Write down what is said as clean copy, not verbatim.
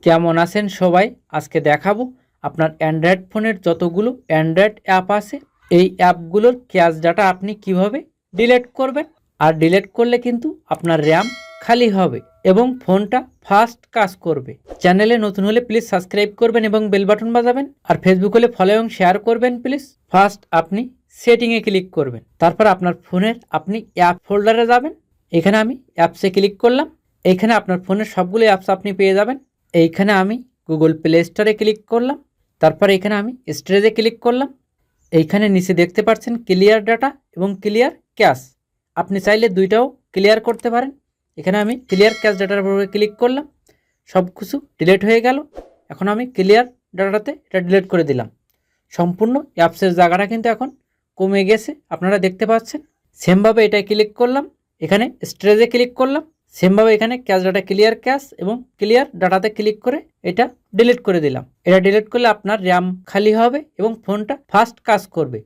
কেমন আছেন সবাই? আজকে দেখাবো আপনার অ্যান্ড্রয়েড ফোনের যতগুলো অ্যান্ড্রয়েড অ্যাপ আছে এই অ্যাপগুলোর ক্যাশ ডাটা আপনি কিভাবে ডিলিট করবেন। আর ডিলিট করলে কিন্তু আপনার র্যাম খালি হবে এবং ফোনটা ফাস্ট কাজ করবে। চ্যানেলে নতুন হলে প্লিজ সাবস্ক্রাইব করবেন এবং বেল বাটন বাজাবেন। আর ফেসবুক হলে ফলো এবং শেয়ার করবেন প্লিজ। ফার্স্ট আপনি সেটিংয়ে ক্লিক করবেন, তারপর আপনার ফোনের আপনি অ্যাপ ফোল্ডারে যাবেন। এখানে আমি অ্যাপসে ক্লিক করলাম। এইখানে আপনার ফোনের সবগুলো অ্যাপস আপনি পেয়ে যাবেন। এইখানে আমি গুগল প্লে স্টোরে ক্লিক করলাম, তারপর এখানে আমি স্টোরেজে ক্লিক করলাম। এইখানে নিচে দেখতে পাচ্ছেন ক্লিয়ার ডাটা এবং ক্লিয়ার ক্যাশ। আপনি চাইলে দুইটাও ক্লিয়ার করতে পারেন। এখানে আমি ক্লিয়ার ক্যাশ ডাটার উপরে ক্লিক করলাম, সব কিছু ডিলিট হয়ে গেল। এখন আমি ক্লিয়ার ডাটাতে এটা ডিলিট করে দিলাম। সম্পূর্ণ অ্যাপসের জায়গাটা কিন্তু এখন কমে গেছে, আপনারা দেখতে পাচ্ছেন। সেমভাবে এটাই ক্লিক করলাম, এখানে স্টোরেজে ক্লিক করলাম। সেমভাবে এখানে ক্যাশ ডাটা ক্লিয়ার ক্যাশ এবং ক্লিয়ার ডাটাতে ক্লিক করে এটা ডিলিট করে দিলাম। এটা ডিলিট করলে আপনার র্যাম খালি হবে এবং ফোনটা ফাস্ট কাজ করবে।